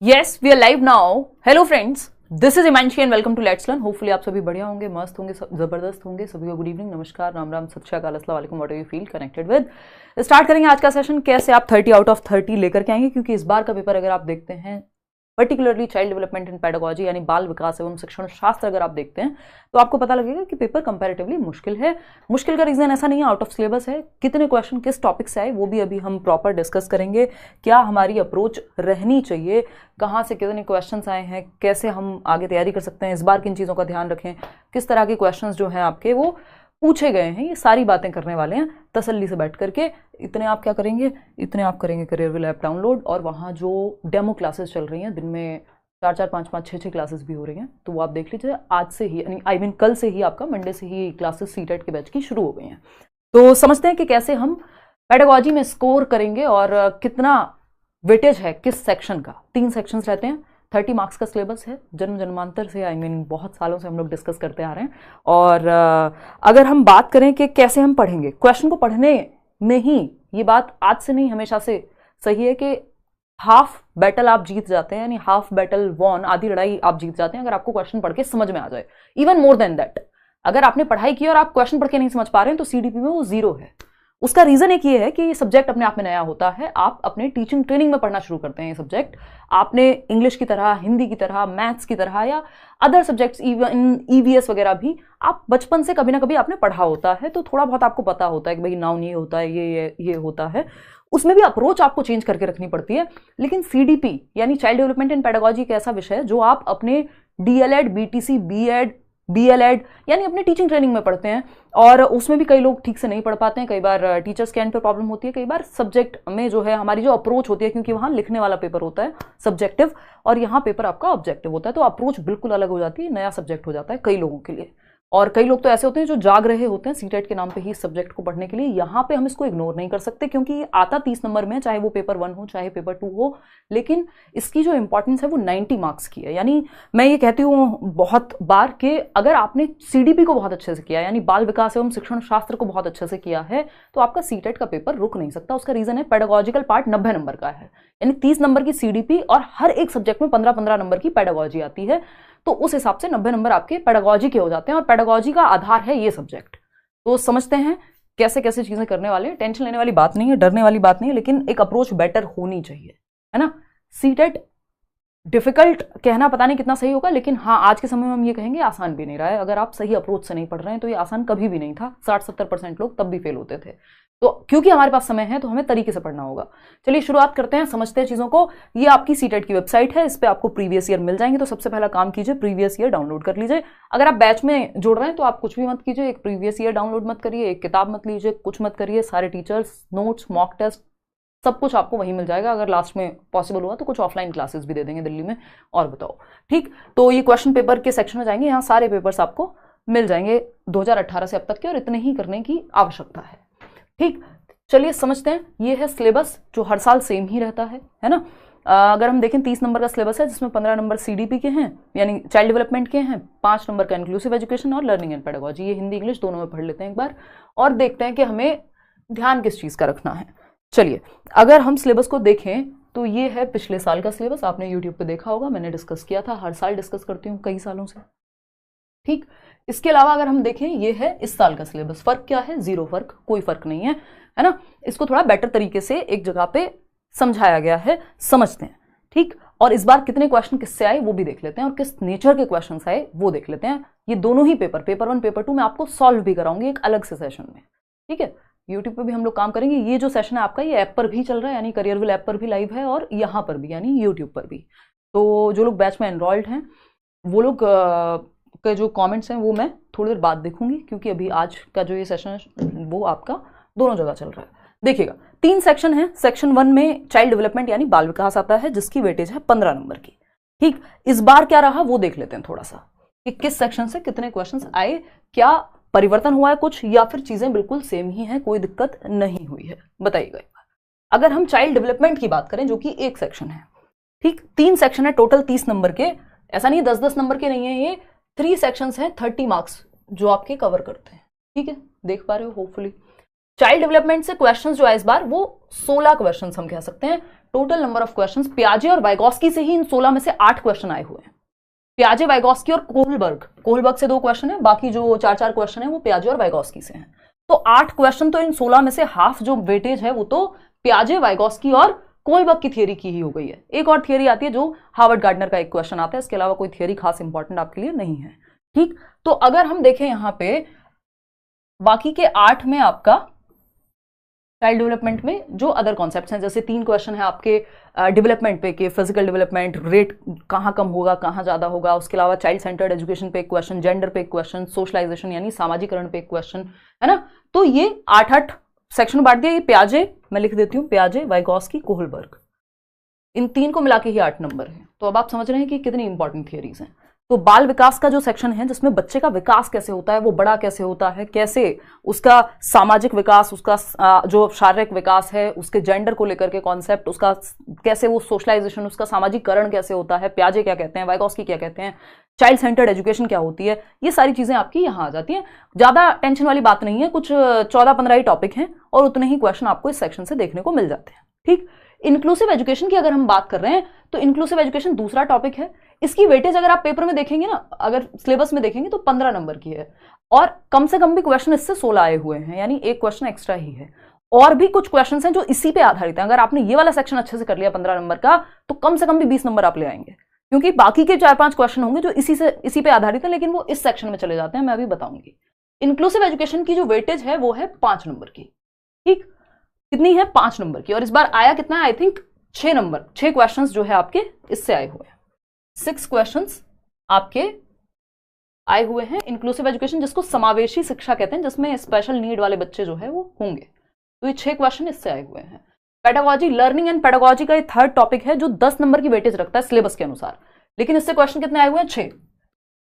Yes, we are live now. Hello friends, this is Imanshi and welcome to Let's Learn. Hopefully आप सभी बढ़िया होंगे, मस्त होंगे, जबरदस्त होंगे. सभी को गुड इवनिंग, नमस्कार, राम राम, सत श्री अकाल, अस्सलाम वालेकुम, what you feel connected with. Start करेंगे आज का सेशन. कैसे आप 30 आउट ऑफ 30 लेकर के आएंगे, क्योंकि इस बार का पेपर अगर आप देखते हैं particularly child development and pedagogy यानी बाल विकास एवं शिक्षण शास्त्र अगर आप देखते हैं तो आपको पता लगेगा कि पेपर कंपैरेटिवली मुश्किल है. मुश्किल का रीजन ऐसा नहीं है आउट ऑफ सिलेबस है, कितने क्वेश्चन किस टॉपिक से आए वो भी अभी हम प्रॉपर डिस्कस करेंगे. क्या हमारी अप्रोच रहनी चाहिए, कहाँ से कितने क्वेश्चन आए हैं, कैसे हम आगे तैयारी कर सकते हैं, इस बार किन चीज़ों का ध्यान रखें, किस तरह के क्वेश्चन जो हैं आपके वो पूछे गए हैं, ये सारी बातें करने वाले हैं तसल्ली से बैठ करके. इतने आप क्या करेंगे, इतने आप करेंगे करियरविल ऐप डाउनलोड, और वहाँ जो डेमो क्लासेस चल रही हैं दिन में 4-4, 5-5, 6-6 क्लासेस भी हो रही हैं, तो वो आप देख लीजिए. आज से ही यानी कल से ही आपका मंडे से ही क्लासेस सीटेट के बैच की शुरू हो गई हैं. तो समझते हैं कि कैसे हम पेडागोजी में स्कोर करेंगे और कितना वेटेज है किस सेक्शन का. 3 सेक्शंस रहते हैं, 30 मार्क्स का सिलेबस है, जन्म जन्मांतर से बहुत सालों से हम लोग डिस्कस करते आ रहे हैं. और अगर हम बात करें कि कैसे हम पढ़ेंगे, क्वेश्चन को पढ़ने में ही ये बात आज से नहीं हमेशा से सही है कि हाफ बैटल आप जीत जाते हैं, यानी हाफ बैटल वॉन, आधी लड़ाई आप जीत जाते हैं अगर आपको क्वेश्चन पढ़ के समझ में आ जाए. इवन मोर देन दैट, अगर आपने पढ़ाई की और आप क्वेश्चन पढ़ के नहीं समझ पा रहे हैं तो सीडीपी में वो 0 है. उसका रीजन एक ये है कि ये सब्जेक्ट अपने आप में नया होता है. आप अपने टीचिंग ट्रेनिंग में पढ़ना शुरू करते हैं ये सब्जेक्ट. आपने इंग्लिश की तरह, हिंदी की तरह, मैथ्स की तरह या अदर सब्जेक्ट्स इवन ईवीएस वगैरह भी आप बचपन से कभी ना कभी आपने पढ़ा होता है, तो थोड़ा बहुत आपको पता होता है कि भाई नाउन ये होता है, ये होता है. उसमें भी अप्रोच आपको चेंज करके रखनी पड़ती है. लेकिन सीडीपी यानी चाइल्ड डेवलपमेंट एंड पेडागोजी एक ऐसा विषय है जो आप अपने डीएलएड, बीटीसी, बीएलएड यानी अपने टीचिंग ट्रेनिंग में पढ़ते हैं. और उसमें भी कई लोग ठीक से नहीं पढ़ पाते हैं, कई बार टीचर्स के एंड पे प्रॉब्लम होती है, कई बार सब्जेक्ट में जो है हमारी जो अप्रोच होती है, क्योंकि वहाँ लिखने वाला पेपर होता है सब्जेक्टिव और यहाँ पेपर आपका ऑब्जेक्टिव होता है, तो अप्रोच बिल्कुल अलग हो जाती है, नया सब्जेक्ट हो जाता है कई लोगों के लिए. और कई लोग तो ऐसे होते हैं जो जाग रहे होते हैं सीटेट के नाम पे ही इस सब्जेक्ट को पढ़ने के लिए. यहाँ पे हम इसको इग्नोर नहीं कर सकते क्योंकि ये आता 30 नंबर में, चाहे वो पेपर 1 हो चाहे पेपर 2 हो, लेकिन इसकी जो इंपॉर्टेंस है वो 90 मार्क्स की है. यानी मैं ये कहती हूँ बहुत बार कि अगर आपने सीडीपी को बहुत अच्छे से किया, यानी बाल विकास एवं शिक्षण शास्त्र को बहुत अच्छे से किया है, तो आपका सीटेट का पेपर रुक नहीं सकता. उसका रीजन है पेडागोजिकल पार्ट 90 नंबर का है, यानी 30 नंबर की सीडीपी और हर एक सब्जेक्ट में 15-15 नंबर की पेडागोजी आती है. तो उस हिसाब से 90 नंबर आपके पेडागोजी के हो जाते हैं और पेडागोजी का आधार है ये सब्जेक्ट. तो समझते हैं कैसे कैसे चीजें करने वाले हैं. टेंशन लेने वाली बात नहीं है, डरने वाली बात नहीं है, लेकिन एक अप्रोच बेटर होनी चाहिए, है ना. सीटेट डिफिकल्ट कहना पता नहीं कितना सही होगा, लेकिन हाँ आज के समय में हम ये कहेंगे आसान भी नहीं रहा है. अगर आप सही अप्रोच से नहीं पढ़ रहे हैं तो ये आसान कभी भी नहीं था. 60-70% लोग तब भी फेल होते थे. तो क्योंकि हमारे पास समय है तो हमें तरीके से पढ़ना होगा. चलिए शुरुआत करते हैं, समझते हैं चीज़ों को. ये आपकी सीटेट की वेबसाइट है, इस पर आपको प्रीवियस ईयर मिल जाएंगे. तो सबसे पहला काम कीजिए, प्रीवियस ईयर डाउनलोड कर लीजिए. अगर आप बैच में जुड़ रहे हैं तो आप कुछ भी मत कीजिए, एक प्रीवियस ईयर डाउनलोड मत करिए, एक किताब मत लीजिए, कुछ मत करिए. सारे टीचर्स, नोट्स, मॉक टेस्ट सब कुछ आपको वहीं मिल जाएगा. अगर लास्ट में पॉसिबल हुआ तो कुछ ऑफलाइन क्लासेस भी दे देंगे दिल्ली में. और बताओ, ठीक. तो ये क्वेश्चन पेपर के सेक्शन में जाएंगे, यहाँ सारे पेपर्स आपको मिल जाएंगे 2018 से अब तक के, और इतने ही करने की आवश्यकता है. ठीक, चलिए समझते हैं. ये है सिलेबस जो हर साल सेम ही रहता है ना. अगर हम देखें 30 नंबर का सिलेबस है, जिसमें 15 नंबर सीडीपी के हैं यानी चाइल्ड डेवलपमेंट के हैं, 5 नंबर का इंक्लूसिव एजुकेशन और लर्निंग एंड पेडागोजी. ये हिंदी इंग्लिश दोनों में पढ़ लेते हैं एक बार और देखते हैं कि हमें ध्यान किस चीज़ का रखना है. चलिए, अगर हम सिलेबस को देखें तो ये है पिछले साल का सिलेबस. आपने यूट्यूब पे देखा होगा, मैंने डिस्कस किया था, हर साल डिस्कस करती हूँ कई सालों से. ठीक, इसके अलावा अगर हम देखें ये है इस साल का सिलेबस. फर्क क्या है? 0 फर्क, कोई फर्क नहीं है ना. इसको थोड़ा बेटर तरीके से एक जगह पे समझाया गया है, समझते हैं. ठीक, और इस बार कितने क्वेश्चन किससे आए वो भी देख लेते हैं और किस नेचर के क्वेश्चन आए वो देख लेते हैं. ये दोनों ही पेपर 1 पेपर 2 मैं आपको सॉल्व भी कराऊंगी एक अलग से सेशन में. ठीक है, यूट्यूब पे भी हम लोग काम करेंगे. ये जो सेशन है आपका ये ऐप पर भी चल रहा है, यानी करियरविल ऐप पर भी लाइव है और यहाँ पर भी यानी यूट्यूब पर भी. तो जो लोग बैच में एनरोल्ड हैं वो लोग के जो कमेंट्स हैं वो मैं थोड़ी देर बाद देखूंगी, क्योंकि अभी आज का जो ये सेशन है वो आपका दोनों जगह चल रहा है. देखिएगा, 3 सेक्शन है. सेक्शन 1 में चाइल्ड डेवलपमेंट यानी बाल विकास आता है, जिसकी वेटेज है 15 नंबर की. ठीक, इस बार क्या रहा वो देख लेते हैं थोड़ा सा कि किस सेक्शन से कितने क्वेश्चन आए, क्या परिवर्तन हुआ है कुछ, या फिर चीजें बिल्कुल सेम ही हैं, कोई दिक्कत नहीं हुई है, बताइएगा. अगर हम चाइल्ड डेवलपमेंट की बात करें जो कि एक सेक्शन है, ठीक, 3 सेक्शन है टोटल 30 नंबर के. ऐसा नहीं 10-10 नंबर के नहीं है, ये 3 सेक्शंस हैं 30 मार्क्स जो आपके कवर करते हैं. ठीक है, देख पा रहे हो होपफुली. चाइल्ड डेवलपमेंट से क्वेश्चंस जो है इस बार वो 16 क्वेश्चंस हम कह सकते हैं। टोटल नंबर ऑफ क्वेश्चंस पियाजे और वाइगॉस्की से ही इन 16 में से 8 क्वेश्चन आए हुए हैं। पियाजे, वाइगॉस्की और कोहलबर्ग से 2 क्वेश्चन है, बाकी जो 4 क्वेश्चन है वो पियाजे और वाइगॉस्की से हैं। तो 8 क्वेश्चन तो इन 16 में से हाफ जो वेटेज है वो तो पियाजे, वाइगॉस्की और कोहलबर्ग की थियरी की ही हो गई है। एक और थियरी आती है जो हार्वर्ड गार्डनर का एक क्वेश्चन आता है, इसके अलावा कोई थियरी खास इंपॉर्टेंट आपके लिए नहीं है। ठीक, तो अगर हम देखें यहां पे बाकी के 8 में आपका चाइल्ड डेवलपमेंट में जो अदर कॉन्सेप्ट्स हैं, जैसे 3 क्वेश्चन है आपके डेवलपमेंट पे कि फिजिकल डेवलपमेंट रेट कहाँ कम होगा कहाँ ज्यादा होगा, उसके अलावा चाइल्ड सेंटर्ड एजुकेशन पे एक क्वेश्चन, जेंडर पे एक क्वेश्चन, सोशलाइजेशन यानी सामाजिकरण पे एक क्वेश्चन, है ना। तो ये 8 सेक्शन बांट दिया। ये पियाजे, मैं लिख देती हूँ, पियाजे, वाइगॉस्की, कोहलबर्ग, इन 3 को मिला के ही 8 नंबर है। तो अब आप समझ रहे हैं कि कितनी इंपॉर्टेंट थियरीज हैं। तो बाल विकास का जो सेक्शन है जिसमें बच्चे का विकास कैसे होता है, वो बड़ा कैसे होता है, कैसे उसका सामाजिक विकास, उसका जो शारीरिक विकास है, उसके जेंडर को लेकर के कॉन्सेप्ट, उसका कैसे वो सोशलाइजेशन, उसका सामाजिकरण कैसे होता है, पियाजे क्या कहते हैं, वाइगॉस्की क्या कहते हैं, चाइल्ड सेंटर्ड एजुकेशन क्या होती है, ये सारी चीजें आपकी यहाँ आ जाती हैं। ज्यादा टेंशन वाली बात नहीं है, कुछ 14-15 ही टॉपिक हैं और उतने ही क्वेश्चन आपको इस सेक्शन से देखने को मिल जाते हैं। ठीक, इंक्लूसिव एजुकेशन की अगर हम बात कर रहे हैं तो इंक्लूसिव एजुकेशन दूसरा टॉपिक है। इसकी वेटेज अगर आप पेपर में देखेंगे ना, अगर सिलेबस में देखेंगे तो 15 नंबर की है और कम से कम भी क्वेश्चन इससे 16 आए हुए हैं, यानी एक क्वेश्चन एक्स्ट्रा ही है। और भी कुछ क्वेश्चन हैं जो इसी पे आधारित हैं। अगर आपने ये वाला सेक्शन अच्छे से कर लिया 15 नंबर का तो कम से कम भी 20 नंबर आप ले आएंगे, क्योंकि बाकी के 4-5 क्वेश्चन होंगे जो इसी पे आधारित है, लेकिन वो इस सेक्शन में चले जाते हैं, मैं अभी बताऊंगी। इंक्लूसिव एजुकेशन की जो वेटेज है वो है 5 नंबर की। ठीक, कितनी है? 5 नंबर की। और इस बार आया कितना है? आई थिंक 6 नंबर, 6 क्वेश्चंस जो है आपके इससे आए हुए हैं। 6 क्वेश्चंस आपके आए हुए हैं इंक्लूसिव एजुकेशन, जिसको समावेशी शिक्षा कहते हैं, जिसमें स्पेशल नीड वाले बच्चे जो है वो होंगे। तो ये 6 क्वेश्चन इससे आए हुए हैं। पेडागोजी, लर्निंग एंड पेडागोजी का ये 3rd टॉपिक है जो 10 नंबर की वेटेज रखता है सिलेबस के अनुसार, लेकिन इससे क्वेश्चन कितने आए हुए हैं? 6।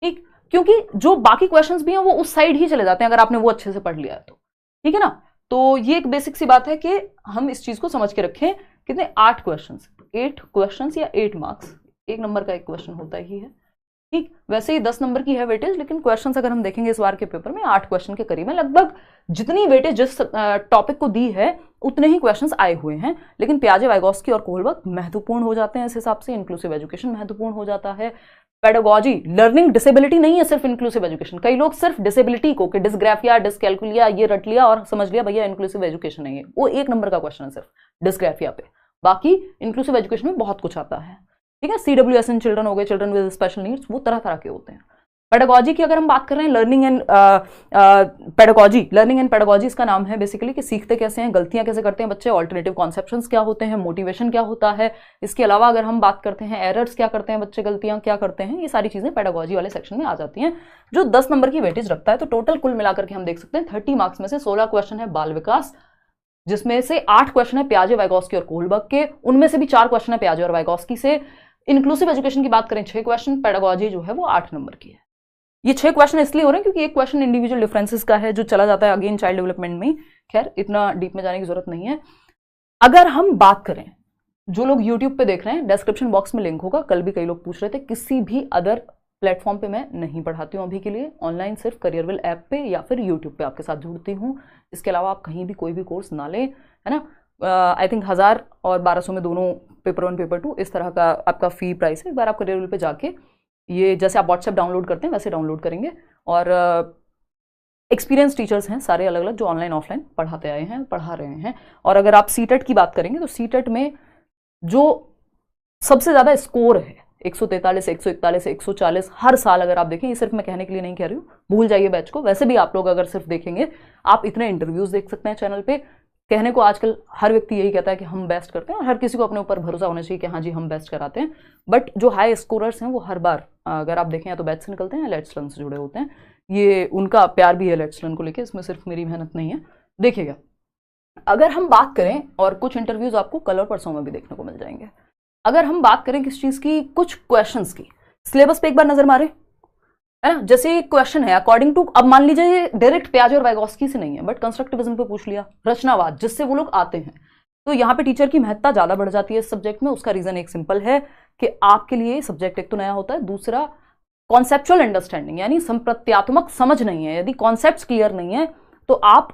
ठीक, क्योंकि जो बाकी क्वेश्चंस भी हैं वो उस साइड ही चले जाते हैं अगर आपने वो अच्छे से पढ़ लिया है तो। ठीक है ना, तो ये एक बेसिक सी बात है कि हम इस चीज को समझ के रखें। कितने? 8 क्वेश्चंस, 8 क्वेश्चंस या 8 मार्क्स, 1 नंबर का एक क्वेश्चन होता ही है। ठीक, वैसे ही 10 नंबर की है वेटेज, लेकिन क्वेश्चंस अगर हम देखेंगे इस बार के पेपर में 8 क्वेश्चन के करीब है। लगभग जितनी वेटेज जिस टॉपिक को दी है उतने ही क्वेश्चंस आए हुए हैं, लेकिन पियाजे, वाइगॉस्की और कोहलबर्ग महत्वपूर्ण हो जाते हैं इस हिसाब से। इंक्लूसिव एजुकेशन महत्वपूर्ण हो जाता है। पेडागोजी, लर्निंग डिसेबिलिटी नहीं है सिर्फ इंक्लूसिव एजुकेशन। कई लोग सिर्फ डिसेबिलिटी को कि डिस्ग्राफिया, डिसकैल्कुलिया ये रट लिया और समझ लिया भैया इंक्लूसिव एजुकेशन है ये, वो 1 नंबर का क्वेश्चन है सिर्फ डिस्ग्राफिया पे। बाकी इंक्लूसिव एजुकेशन में बहुत कुछ आता है। ठीक है, CWSN चिल्ड्रन हो गए, चिल्ड्रन विद स्पेशल नीड्स, वो तरह तरह के होते हैं। पेडागोजी की अगर हम बात कर रहे हैं, लर्निंग एंड पेडागोजी इसका नाम है बेसिकली कि सीखते कैसे हैं, गलतियां कैसे करते हैं बच्चे, ऑल्टरनेटिव कॉन्सेप्शंस क्या होते हैं, मोटिवेशन क्या होता है। इसके अलावा अगर हम बात करते हैं एरर्स क्या करते हैं बच्चे, गलतियां क्या करते हैं, ये सारी चीजें पेडागोजी वाले सेक्शन में आ जाती हैं जो 10 नंबर की वेटेज रखता है। तो टोटल कुल मिलाकर के हम देख सकते हैं 30 मार्क्स में से 16 क्वेश्चन है बाल विकास, जिसमें से 8 क्वेश्चन है पियाजे, वाइगॉस्की और कोहलबर्ग के, उनमें से भी 4 क्वेश्चन है पियाजे और वाइगॉस्की से। इंक्लूसिव एजुकेशन की बात करें 6 क्वेश्चन, पेडागोजी जो है वो 8 नंबर की है। ये 6 क्वेश्चन इसलिए हो रहे हैं क्योंकि एक क्वेश्चन इंडिविजुअल डिफरेंसेस का है जो चला जाता है अगेन चाइल्ड डेवलपमेंट में। खैर इतना डीप में जाने की जरूरत नहीं है। अगर हम बात करें, जो लोग यूट्यूब पे देख रहे हैं डिस्क्रिप्शन बॉक्स में लिंक होगा। कल भी कई लोग पूछ रहे थे, किसी भी अदर प्लेटफॉर्म पे मैं नहीं पढ़ाती हूँ अभी के लिए, ऑनलाइन सिर्फ करियरविल ऐप पे या फिर यूट्यूब पे आपके साथ जुड़ती हूँ। इसके अलावा आप कहीं भी कोई भी कोर्स ना लें, है ना। आई थिंक 1000 और 1200 में दोनों पेपर 1 पेपर 2 इस तरह का आपका फी प्राइस है। एक बार आप करियरविल पे जाके ये जैसे आप व्हाट्सएप डाउनलोड करते हैं वैसे डाउनलोड करेंगे, और एक्सपीरियंस टीचर्स हैं सारे अलग अलग जो ऑनलाइन ऑफलाइन पढ़ाते आए हैं, पढ़ा रहे हैं। और अगर आप सीटेट की बात करेंगे तो सीटेट में जो सबसे ज़्यादा स्कोर है 143, 141, 140 हर साल अगर आप देखें, ये सिर्फ मैं कहने के लिए नहीं कह रही हूँ, भूल जाइए बैच को। वैसे भी आप लोग अगर सिर्फ देखेंगे, आप इतने इंटरव्यूज देख सकते हैं चैनल पे। कहने को आजकल हर व्यक्ति यही कहता है कि हम बेस्ट करते हैं, और हर किसी को अपने ऊपर भरोसा होना चाहिए कि हाँ जी हम बेस्ट कराते हैं। बट जो हाई स्कोरर्स हैं वो हर बार अगर आप देखें या तो बैच से निकलते हैं या लेट्स लर्न से जुड़े होते हैं। ये उनका प्यार भी है लेट्स लर्न को लेकर, इसमें सिर्फ मेरी मेहनत नहीं है। देखिएगा, अगर हम बात करें, और कुछ इंटरव्यूज आपको कल और परसों में भी देखने को मिल जाएंगे, अगर हम बात करें किस चीज की, कुछ क्वेश्चंस की, सिलेबस पे एक बार नजर मारे, है ना। जैसे क्वेश्चन है अकॉर्डिंग टू, अब मान लीजिए डायरेक्ट पियाजे और वाइगॉस्की से नहीं है बट कंस्ट्रक्टिविज्म पे पूछ लिया, रचनावाद, जिससे वो लोग आते हैं, तो यहाँ पे टीचर की महत्ता ज्यादा बढ़ जाती है इस सब्जेक्ट में। उसका रीजन एक सिंपल है कि आपके लिए सब्जेक्ट एक तो नया होता है, दूसरा कॉन्सेप्चुअल अंडरस्टैंडिंग यानी संप्रत्यात्मक समझ नहीं है। यदि कॉन्सेप्ट्स क्लियर नहीं है तो आप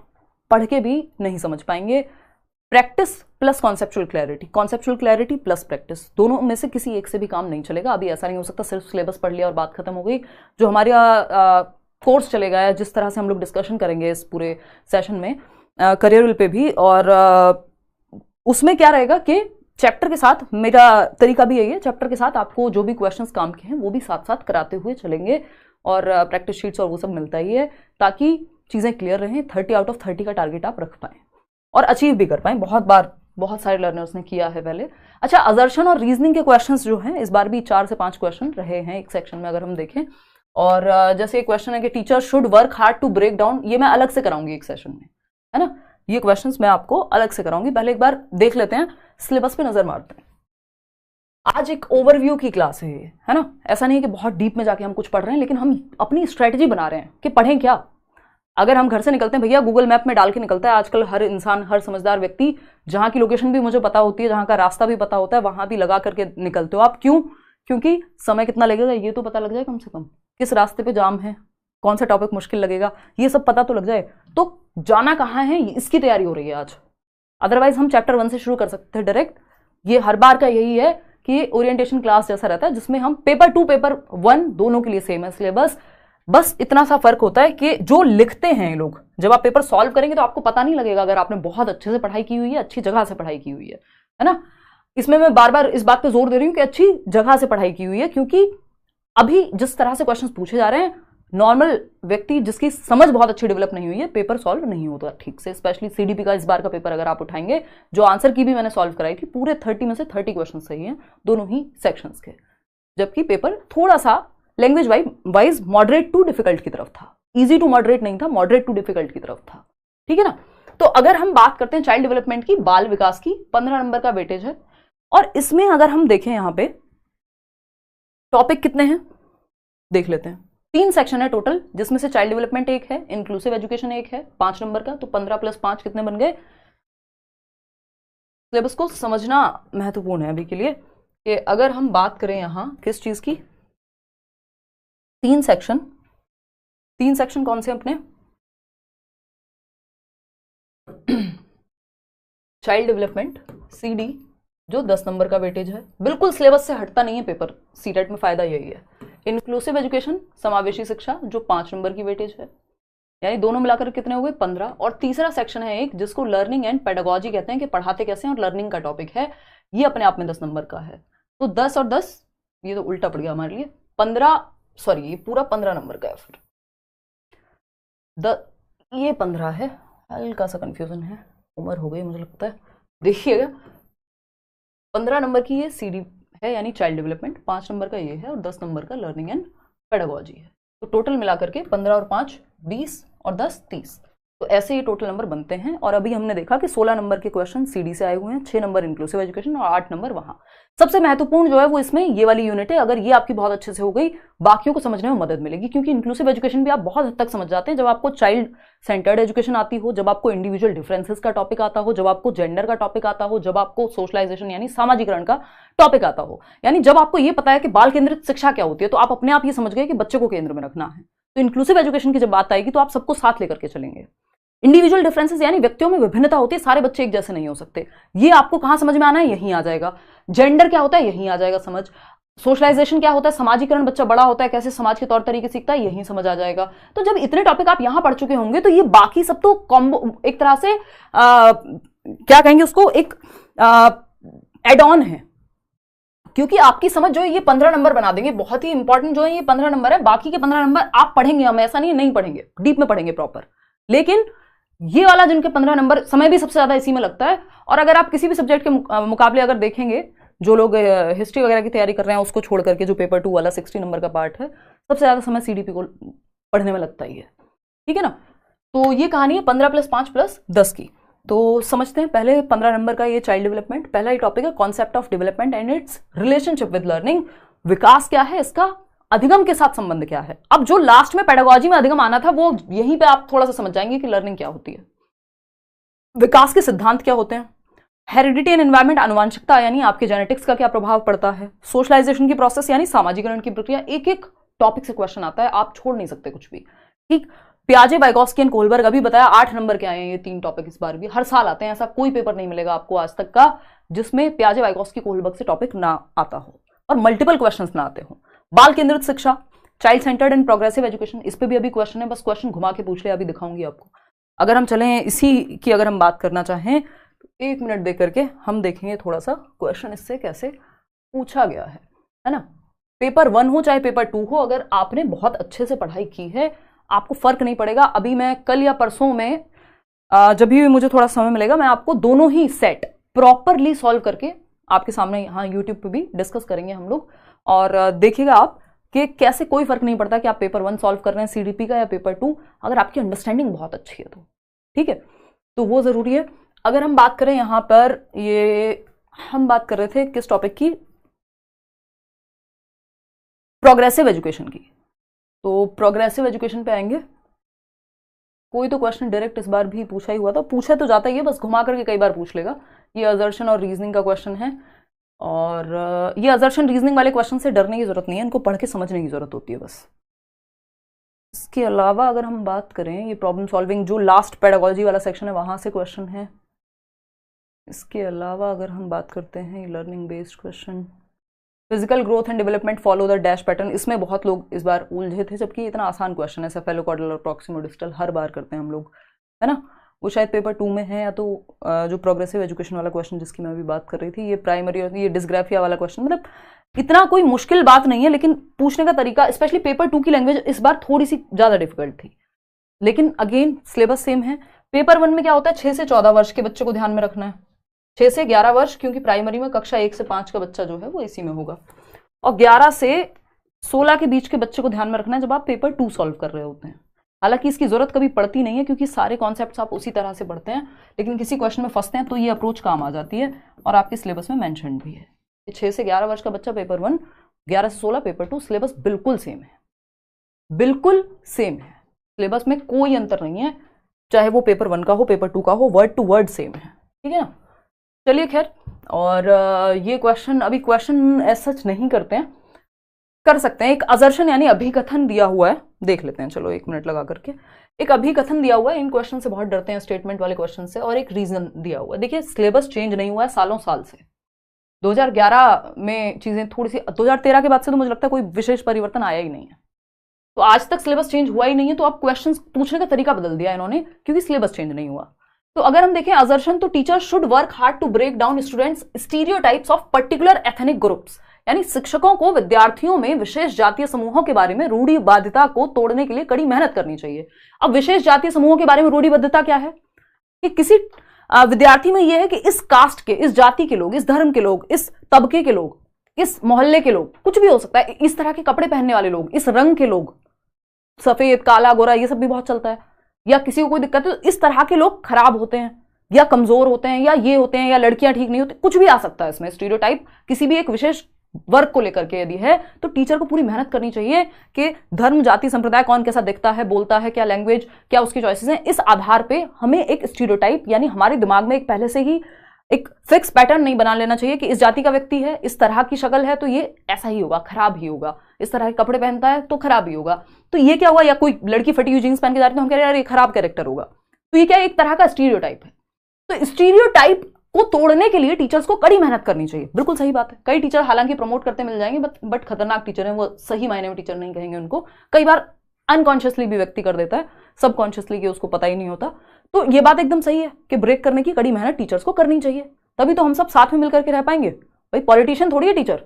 पढ़ के भी नहीं समझ पाएंगे। Practice plus conceptual clarity plus practice, दोनों में से किसी एक से भी काम नहीं चलेगा। अभी ऐसा नहीं हो सकता सिर्फ सिलेबस पढ़ लिया और बात खत्म हो गई। जो हमारा कोर्स चलेगा है, जिस तरह से हम लोग डिस्कशन करेंगे इस पूरे सेशन में करियर पे भी, और उसमें क्या रहेगा कि चैप्टर के साथ, मेरा तरीका भी यही है, चैप्टर के साथ आपको जो भी क्वेश्चंस काम के हैं वो भी साथ साथ कराते हुए चलेंगे, और प्रैक्टिस शीट्स और वो सब मिलता ही है, ताकि चीज़ें क्लियर रहें। 30 आउट ऑफ 30 का टारगेट आप रख पाएँ और अचीव भी कर पाएँ। बहुत बार बहुत सारे लर्नर्स ने किया है पहले। अच्छा, असर्शन और रीजनिंग के क्वेश्चंस जो हैं, इस बार भी 4 से 5 क्वेश्चन रहे हैं एक सेक्शन में अगर हम देखें। और जैसे एक क्वेश्चन है कि teacher should work hard to break down, ये मैं अलग से कराऊंगी एक सेशन में, है ना। ये क्वेश्चंस मैं आपको अलग से कराऊंगी। पहले एक बार देख लेते हैं, सिलेबस पे नजर मारते हैं। आज एक ओवरव्यू की क्लास है ये, है ना। ऐसा नहीं है कि बहुत डीप में जाके हम कुछ पढ़ रहे हैं, लेकिन हम अपनी स्ट्रेटेजी बना रहे हैं कि पढ़ें क्या। अगर हम घर से निकलते हैं, भैया गूगल मैप में डाल के निकलता है आजकल हर इंसान, हर समझदार व्यक्ति, जहां की लोकेशन भी मुझे पता होती है, जहां का रास्ता भी पता होता है, वहां भी लगा करके निकलते हो आप। क्यों? क्योंकि समय कितना लगेगा ये तो पता लग जाए कम से कम, किस रास्ते पे जाम है, कौन सा टॉपिक मुश्किल लगेगा, ये सब पता तो लग जाए। तो जाना कहाँ है इसकी तैयारी हो रही है आज। अदरवाइज हम चैप्टर 1 से शुरू कर सकते हैं डायरेक्ट। ये हर बार का यही है कि ओरिएंटेशन क्लास जैसा रहता है, जिसमें हम पेपर 2 पेपर 1 दोनों के लिए सेम है सिलेबस। बस इतना सा फर्क होता है कि जो लिखते हैं लोग, जब आप पेपर सॉल्व करेंगे तो आपको पता नहीं लगेगा अगर आपने बहुत अच्छे से पढ़ाई की हुई है, अच्छी जगह से पढ़ाई की हुई है ना। इसमें मैं बार बार इस बात पे जोर दे रही हूं कि अच्छी जगह से पढ़ाई की हुई है, क्योंकि अभी जिस तरह से क्वेश्चंस पूछे जा रहे हैं, नॉर्मल व्यक्ति जिसकी समझ बहुत अच्छी डेवलप नहीं हुई है, पेपर सॉल्व नहीं होता ठीक से। स्पेशली सीडीपी का इस बार का पेपर अगर आप उठाएंगे, जो आंसर की भी मैंने सॉल्व कराई थी, पूरे 30 में से 30 क्वेश्चन सही हैं दोनों ही सेक्शंस के, जबकि पेपर थोड़ा सा language wise moderate to difficult की तरफ था। इजी टू मॉडरेट नहीं था, मॉडरेट टू डिफिकल्ट की तरफ था, ठीक है ना। तो अगर हम बात करते हैं चाइल्ड डेवलपमेंट की, बाल विकास की, 15 नंबर का वेटेज है। और इसमें अगर हम देखें यहां पे टॉपिक कितने हैं देख लेते हैं। 3 सेक्शन है टोटल, जिसमें से चाइल्ड डेवलपमेंट एक है, इंक्लूसिव एजुकेशन एक है, 5 नंबर का। तो 15 + 5 कितने बन गए। सिलेबस को समझना महत्वपूर्ण है अभी के लिए, कि अगर हम बात करें यहां किस चीज की, 3 सेक्शन कौन से अपने, चाइल्ड डेवलपमेंट सीडी जो 10 नंबर का वेटेज है, बिल्कुल सिलेबस से हटता नहीं है पेपर, सीटेट में फायदा यही है। इंक्लूसिव एजुकेशन समावेशी शिक्षा जो 5 नंबर की वेटेज है, यानी दोनों मिलाकर कितने हो गए 15। और तीसरा सेक्शन है एक जिसको लर्निंग एंड पेडागोजी कहते हैं, कि पढ़ाते कैसे हैं और लर्निंग का टॉपिक है, ये अपने आप में 10 नंबर का है। तो 10 और 10, ये तो उल्टा पड़ गया हमारे लिए, 15, सॉरी ये पूरा 15 नंबर का है। फिर ये 15 है, हल्का सा कंफ्यूजन है, उम्र हो गई मुझे लगता है। देखिएगा 15 नंबर की ये सीडी है, यानी चाइल्ड डेवलपमेंट, 5 नंबर का ये है, और 10 नंबर का लर्निंग एंड पेडागोजी है। तो टोटल मिलाकर के 15 और 5 20 और 10 30, तो ऐसे ये टोटल नंबर बनते हैं। और अभी हमने देखा कि 16 नंबर के क्वेश्चन सीडी से आए हुए हैं, 6 नंबर इंक्लूसिव एजुकेशन और 8 नंबर वहां। सबसे महत्वपूर्ण जो है वो इसमें ये वाली यूनिट है। अगर ये आपकी बहुत अच्छे से हो गई, बाकियों को समझने में मदद मिलेगी, क्योंकि इंक्लूसिव एजुकेशन भी आप बहुत हद तक समझ जाते हैं जब आपको चाइल्ड सेंटर्ड एजुकेशन आती हो, जब आपको इंडिविजुअल डिफरेंसेस का टॉपिक आता हो, जब आपको जेंडर का टॉपिक आता हो, जब आपको सोशलाइजेशन यानी सामाजिकरण का टॉपिक आता हो, यानी जब आपको ये पता है कि बाल केंद्रित शिक्षा क्या होती है, तो आप अपने आप ये समझ गए कि बच्चे को केंद्र में रखना है। तो इंक्लूसिव एजुकेशन की जब बात आएगी तो आप सबको साथ लेकर के चलेंगे। इंडिविजुअल डिफरेंसेस यानी व्यक्तियों में विभिन्नता होती है, सारे बच्चे एक जैसे नहीं हो सकते, ये आपको कहां समझ में आना है, यहीं आ जाएगा। जेंडर क्या होता है, यहीं आ जाएगा समझ। सोशलाइजेशन क्या होता है, समाजीकरण, बच्चा बड़ा होता है कैसे समाज के तौर तरीके सीखता है, यहीं समझ आ जाएगा। तो जब इतने टॉपिक आप यहां पढ़ चुके होंगे, तो ये बाकी सब तो कॉम्बो, एक तरह से क्या कहेंगे उसको, एक एड ऑन है, क्योंकि आपकी समझ जो है ये 15 नंबर बना देंगे। बहुत ही इंपॉर्टेंट जो है ये 15 नंबर है, बाकी के 15 नंबर आप पढ़ेंगे, हम ऐसा नहीं पढ़ेंगे, डीप में पढ़ेंगे प्रॉपर, लेकिन ये वाला जिनके 15 नंबर, समय भी सबसे ज्यादा इसी में लगता है। और अगर आप किसी भी सब्जेक्ट के मुकाबले अगर देखेंगे, जो लोग हिस्ट्री वगैरह की तैयारी कर रहे हैं उसको छोड़ करके, जो पेपर 2 वाला 60 नंबर का पार्ट है, सबसे ज्यादा समय सीडीपी को पढ़ने में लगता ही है, ठीक है ना। तो ये कहानी है 15 + 5 + 10 की। तो समझते हैं पहले 15 नंबर का ये चाइल्ड डेवलपमेंट, पहला ही टॉपिक है concept of development and its relationship with learning. विकास क्या है, इसका अधिगम के साथ संबंध क्या है। अब जो लास्ट में पेडागोजी में अधिगम आना था, वो यहीं पे आप थोड़ा सा समझ जाएंगे कि लर्निंग क्या होती है, विकास के सिद्धांत क्या होते हैं, हेरिडिटी एंड एनवायरमेंट आनुवंशिकता यानी आपके जेनेटिक्स का क्या प्रभाव पड़ता है, सोशलाइजेशन की प्रोसेस यानी सामाजिकरण की प्रक्रिया। एक एक टॉपिक से क्वेश्चन आता है, आप छोड़ नहीं सकते कुछ भी, ठीक। पियाजे, वाइगॉस्की एंड कोहलबर्ग, अभी बताया 8 नंबर के आए हैं ये 3 टॉपिक इस बार भी, हर साल आते हैं, ऐसा कोई पेपर नहीं मिलेगा आपको आज तक का जिसमें पियाजे, वाइगॉस्की, कोहलबर्ग से टॉपिक ना आता हो और मल्टीपल क्वेश्चंस ना आते हो। बाल केंद्रित शिक्षा, child centred and progressive education, इस पे भी अभी क्वेश्चन है, बस क्वेश्चन घुमा के पूछ ले, अभी दिखाऊंगी आपको। अगर हम चलें इसी की अगर हम बात करना चाहें तो 1 मिनट दे करके हम देखेंगे थोड़ा सा क्वेश्चन इससे कैसे पूछा गया है ना। पेपर 1 हो चाहे पेपर 2 हो, अगर आपने बहुत अच्छे से पढ़ाई की है आपको फर्क नहीं पड़ेगा। अभी मैं कल या परसों में जब भी मुझे थोड़ा समय मिलेगा मैं आपको दोनों ही सेट प्रॉपरली सॉल्व करके आपके सामने यहाँ यूट्यूब पे भी डिस्कस करेंगे हम लोग, और देखिएगा आप कि कैसे कोई फर्क नहीं पड़ता कि आप पेपर 1 सॉल्व कर रहे हैं सीडीपी का या पेपर 2, अगर आपकी अंडरस्टैंडिंग बहुत अच्छी है तो ठीक है, तो वो जरूरी है। अगर हम बात करें यहाँ पर, ये हम बात कर रहे थे किस टॉपिक की, प्रोग्रेसिव एजुकेशन की, तो प्रोग्रेसिव एजुकेशन पे आएंगे। कोई तो क्वेश्चन डायरेक्ट इस बार भी पूछा ही हुआ था, पूछा तो जाता ही है, बस घुमा करके कई बार पूछ लेगा। ये असर्शन और रीजनिंग का क्वेश्चन है, और ये असर्शन रीजनिंग वाले क्वेश्चन से डरने की जरूरत नहीं है, इनको पढ़ के समझने की जरूरत होती है बस। इसके अलावा अगर हम बात करें, ये प्रॉब्लम सॉल्विंग जो लास्ट पेडागोजी वाला सेक्शन है वहां से क्वेश्चन है। इसके अलावा अगर हम बात करते हैं learning based question, physical growth and development follow the dash pattern, इसमें बहुत लोग इस बार उलझे थे, जबकि इतना आसान क्वेश्चन है, सेफेलोकॉर्डियल और प्रॉक्सिमोडिस्टल हर बार करते हैं हम लोग, है ना। वो शायद पेपर 2 में है, या तो जो प्रोग्रेसिव एजुकेशन वाला क्वेश्चन जिसकी मैं अभी बात कर रही थी, ये प्राइमरी और ये डिस्ग्राफिया वाला क्वेश्चन, मतलब इतना कोई मुश्किल बात नहीं है, लेकिन पूछने का तरीका, स्पेशली पेपर 2 की लैंग्वेज इस बार थोड़ी सी ज्यादा डिफिकल्ट थी, लेकिन अगेन सिलेबस सेम है। पेपर 1 में क्या होता है, 6 से 14 वर्ष के बच्चे को ध्यान में रखना है, 6 से 11 वर्ष, क्योंकि प्राइमरी में कक्षा 1 से 5 का बच्चा जो है वो इसी में होगा, और 11 से 16 के बीच के बच्चे को ध्यान में रखना है जब आप पेपर 2 सॉल्व कर रहे होते हैं। हालांकि इसकी जरूरत कभी पड़ती नहीं है क्योंकि सारे कॉन्सेप्ट्स आप उसी तरह से पढ़ते हैं, लेकिन किसी क्वेश्चन में फंसते हैं तो ये अप्रोच काम आ जाती है, और आपके सिलेबस में मेंशन भी है। 6 से 11 वर्ष का बच्चा पेपर 1, 11 से 16 पेपर 2, सिलेबस बिल्कुल सेम है, बिल्कुल सेम है, सिलेबस में कोई अंतर नहीं है, चाहे वो पेपर 1 का हो पेपर 2 का हो, वर्ड टू वर्ड सेम है, ठीक है ना। चलिए खैर, और ये क्वेश्चन अभी क्वेश्चन ऐसा सच नहीं करते हैं, कर सकते हैं। एक असर्शन यानी अभिकथन दिया हुआ है, देख लेते हैं, चलो 1 मिनट लगा करके। एक अभिकथन दिया हुआ है, इन क्वेश्चन से बहुत डरते हैं, स्टेटमेंट वाले क्वेश्चन से, और एक रीजन दिया हुआ है। देखिए सिलेबस चेंज नहीं हुआ है सालों साल से, 2011 में चीजें थोड़ी सी, 2013 के बाद से तो मुझे लगता है कोई विशेष परिवर्तन आया ही नहीं है, तो आज तक सिलेबस चेंज हुआ ही नहीं है, तो अब क्वेश्चन पूछने का तरीका बदल दिया इन्होंने क्योंकि सिलेबस चेंज नहीं हुआ। तो अगर हम देखें असर्शन, तो teacher should work hard to break down students stereotypes of particular ethnic groups, यानी शिक्षकों को विद्यार्थियों में विशेष जातीय समूहों के बारे में रूढ़िबद्धता को तोड़ने के लिए कड़ी मेहनत करनी चाहिए। अब विशेष जातीय समूहों के बारे में रूढ़िबद्धता क्या है कि किसी विद्यार्थी में यह है कि इस कास्ट के, इस जाति के लोग, इस धर्म के लोग, इस तबके के लोग, इस मोहल्ले के लोग, कुछ भी हो सकता है, इस तरह के कपड़े पहनने वाले लोग, इस रंग के लोग, सफेद काला गोरा ये सब भी बहुत चलता है, या किसी को कोई दिक्कत है तो इस तरह के लोग खराब होते हैं या कमजोर होते हैं या ये होते हैं या लड़कियां ठीक नहीं होती, कुछ भी आ सकता है इसमें स्टीरियोटाइप किसी भी एक विशेष वर्ग को लेकर के यदि है, तो टीचर को पूरी मेहनत करनी चाहिए कि धर्म, जाति, संप्रदाय, कौन कैसा दिखता है, बोलता है, क्या लैंग्वेज, क्या उसकी चॉइसेस हैं, इस आधार पे हमें एक स्टीरियोटाइप यानी हमारे दिमाग में एक पहले से ही एक फिक्स पैटर्न नहीं बना लेना चाहिए कि इस जाति का व्यक्ति है, इस तरह की शक्ल है तो ये ऐसा ही होगा, खराब ही होगा, इस तरह के कपड़े पहनता है तो खराब ही होगा, तो ये क्या हुआ, या कोई लड़की फटी हुई जींस पहन के जा रही है तो हम कह रहे हैं यार ये खराब कैरेक्टर होगा, तो ये क्या एक तरह का स्टीरियोटाइप है। तो स्टीरियोटाइप को तोड़ने के लिए टीचर्स को कड़ी मेहनत करनी चाहिए, बिल्कुल सही बात है। कई टीचर हालांकि प्रमोट करते मिल जाएंगे बट खतरनाक टीचर हैं, वो सही मायने में टीचर नहीं कहेंगे उनको, कई बार अनकॉन्शियसली भी व्यक्ति कर देता है, सबकॉन्शियसली कि उसको पता ही नहीं होता। तो ये बात एकदम सही है कि ब्रेक करने की कड़ी मेहनत टीचर्स को करनी चाहिए, तभी तो हम सब साथ में मिलकर के रह पाएंगे। भाई पॉलिटिशियन थोड़ी है टीचर,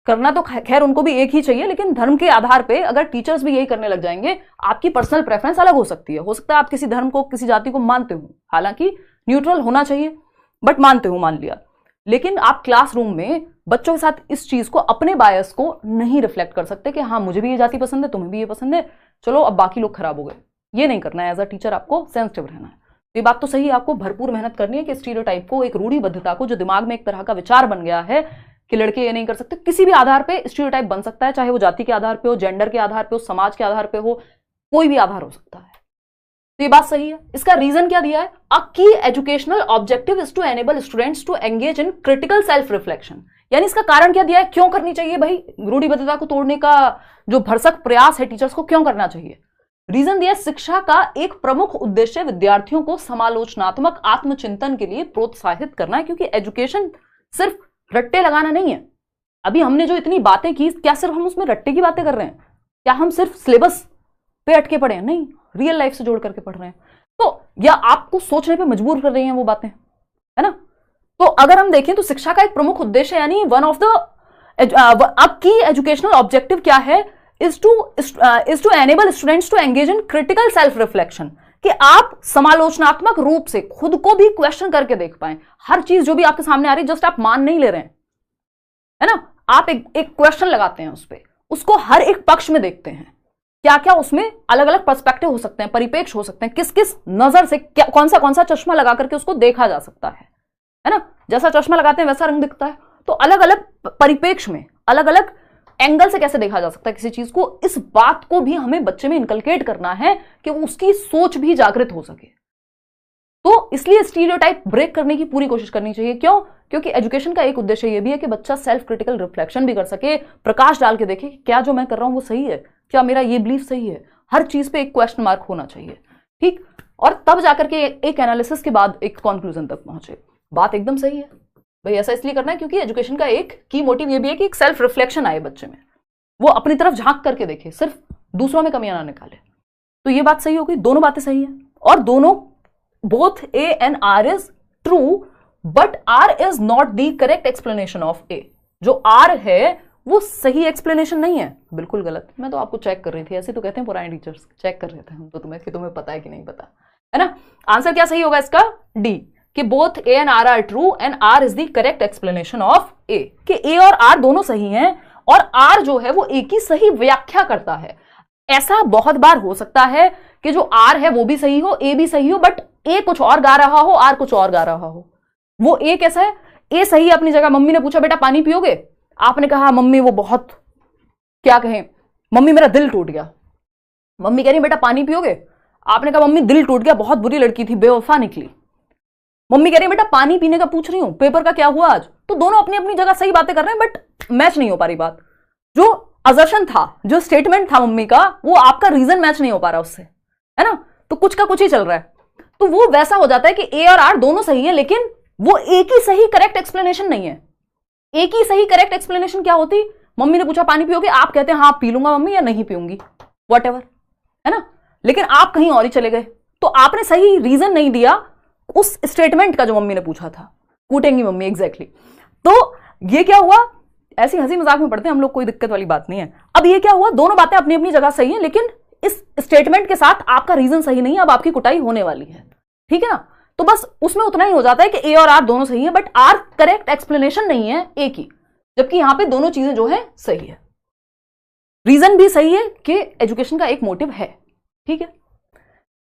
करना तो खैर उनको भी एक ही चाहिए, लेकिन धर्म के आधार पे अगर टीचर्स भी यही करने लग जाएंगे, आपकी पर्सनल प्रेफरेंस अलग हो सकती है, हो सकता है आप किसी धर्म को, किसी जाति को मानते हो, हालांकि न्यूट्रल होना चाहिए बट मानते हो, मान लिया, लेकिन आप क्लासरूम में बच्चों के साथ इस चीज को, अपने बायस को नहीं रिफ्लेक्ट कर सकते कि हाँ मुझे भी ये जाति पसंद है, तुम्हें भी ये पसंद है, चलो अब बाकी लोग खराब हो गए, ये नहीं करना है। एज अ टीचर आपको सेंसिटिव रहना है। ये बात तो सही है, आपको भरपूर मेहनत करनी है कि स्टीरियोटाइप को, एक रूढ़िबद्धता को, जो दिमाग में एक तरह का विचार बन गया है कि लड़के ये नहीं कर सकते, किसी भी आधार पे स्टीरियोटाइप बन सकता है, चाहे वो जाति के आधार पे हो, जेंडर के आधार पे हो, समाज के आधार पे हो, कोई भी आधार हो सकता है। तो ये बात सही है। इसका रीजन क्या दिया है, अ की educational objective is to enable students to engage in critical self reflection, यानी इसका कारण क्या दिया है, क्यों करनी चाहिए भाई, रूढ़िबद्धता को तोड़ने का जो भरसक प्रयास है टीचर्स को क्यों करना चाहिए, रीजन दिया, शिक्षा का एक प्रमुख उद्देश्य विद्यार्थियों को समालोचनात्मक आत्मचिंतन के लिए प्रोत्साहित करना है, क्योंकि एजुकेशन सिर्फ रट्टे लगाना नहीं है। अभी हमने जो इतनी बातें की, क्या सिर्फ हम उसमें रट्टे की बातें कर रहे हैं? क्या हम सिर्फ सिलेबस पे अटके पड़े हैं? नहीं, रियल लाइफ से जोड़ करके पढ़ रहे हैं। तो या आपको सोचने पे मजबूर कर रही हैं वो बातें, है ना? तो अगर हम देखें तो शिक्षा का एक प्रमुख उद्देश्य यानी वन ऑफ द अब की एजुकेशनल ऑब्जेक्टिव क्या है? Is to enable students to engage in critical self reflection, कि आप समालोचनात्मक रूप से खुद को भी क्वेश्चन करके देख पाए। हर चीज जो भी आपके सामने आ रही है जस्ट आप मान नहीं ले रहे हैं, है ना? आप एक क्वेश्चन लगाते हैं उस पर, उसको हर एक पक्ष में देखते हैं, क्या क्या उसमें अलग अलग पर्सपेक्टिव हो सकते हैं, परिपेक्ष हो सकते हैं, किस किस नजर से क्या कौन सा चश्मा लगा करके उसको देखा जा सकता है ना? जैसा चश्मा लगाते हैं वैसा रंग दिखता है, तो अलग अलग परिपेक्ष में अलग अलग एंगल से कैसे देखा जा सकता है किसी चीज को, इस बात को भी हमें बच्चे में इनकलकेट करना है कि उसकी सोच भी जागृत हो सके। तो इसलिए स्टीरियोटाइप ब्रेक करने की पूरी कोशिश करनी चाहिए। क्यों? क्योंकि एजुकेशन का एक उद्देश्य यह भी है कि बच्चा सेल्फ क्रिटिकल रिफ्लेक्शन भी कर सके, प्रकाश डाल के देखे कि क्या जो मैं कर रहा हूं वो सही है, क्या मेरा ये बिलीफ सही है। हर चीज पे एक क्वेश्चन मार्क होना चाहिए, ठीक? और तब जाकर के एक एनालिसिस के बाद एक कंक्लूजन तक पहुंचे। बात एकदम सही है भाई, ऐसा इसलिए करना है क्योंकि एजुकेशन का एक की मोटिव ये भी है कि एक सेल्फ रिफ्लेक्शन आए बच्चे में, वो अपनी तरफ झांक करके देखे, सिर्फ दूसरों में कमियां ना निकाले। तो ये बात सही हो गई, दोनों बातें सही है। और दोनों both A and R is true, but R is not the correct explanation of A. जो आर है वो सही एक्सप्लेनेशन नहीं है, बिल्कुल गलत। मैं तो आपको चेक कर रही थी, ऐसे तो कहते हैं पुराने टीचर्स, चेक कर रहे थे हम तो तुम्हें कि तुम्हें पता है कि नहीं पता, है ना? आंसर क्या सही होगा इसका? डी, कि both A and R true and R is the correct explanation of A, कि ए और आर दोनों सही हैं और आर जो है वो ए की सही व्याख्या करता है। ऐसा बहुत बार हो सकता है कि जो आर है वो भी सही हो, ए भी सही हो, बट ए कुछ और गा रहा हो, आर कुछ और गा रहा हो। वो ए कैसा है? ए सही है अपनी जगह। मम्मी ने पूछा बेटा पानी पियोगे? आपने कहा मम्मी वो बहुत, क्या कहें, मम्मी मेरा दिल टूट गया। मम्मी कह रही बेटा पानी पियोगे? आपने कहा मम्मी दिल टूट गया, बहुत बुरी लड़की थी, बेवफा निकली। मम्मी कह रही बेटा पानी पीने का पूछ रही हूं, पेपर का क्या हुआ आज? तो दोनों अपनी अपनी जगह सही बातें कर रहे हैं, बट मैच नहीं हो पा रही बात। जो असर्शन था, जो स्टेटमेंट था मम्मी का, वो आपका रीजन मैच नहीं हो पा रहा उससे, है ना? तो कुछ का कुछ ही चल रहा है। तो वो वैसा हो जाता है कि ए और आर दोनों सही है, लेकिन वो एक ही सही करेक्ट एक्सप्लेनेशन नहीं है। एक ही सही करेक्ट एक्सप्लेनेशन क्या होती? मम्मी ने पूछा पानी पियोगे? आप कहते हैं हाँ पी लूंगा मम्मी, या नहीं पीऊंगी, व्हाटएवर, है ना? लेकिन आप कहीं और ही चले गए, तो आपने सही रीजन नहीं दिया उस स्टेटमेंट का जो मम्मी ने पूछा था। कूटेंगी मम्मी, एग्जैक्टली। तो ये क्या हुआ? ऐसी हंसी मजाक में पढ़ते हैं हम लोग, कोई दिक्कत वाली बात नहीं है। अब ये क्या हुआ? दोनों बातें अपनी अपनी जगह सही है, लेकिन इस स्टेटमेंट के साथ आपका रीजन सही नहीं है, अब आपकी कुटाई होने वाली है, ठीक है ना? तो बस उसमें उतना ही हो जाता है कि ए और आर दोनों सही है, बट आर करेक्ट एक्सप्लेनेशन नहीं है ए की, जबकि यहां पे दोनों चीजें जो है सही है। रीजन भी सही है कि एजुकेशन का एक मोटिव है, ठीक है?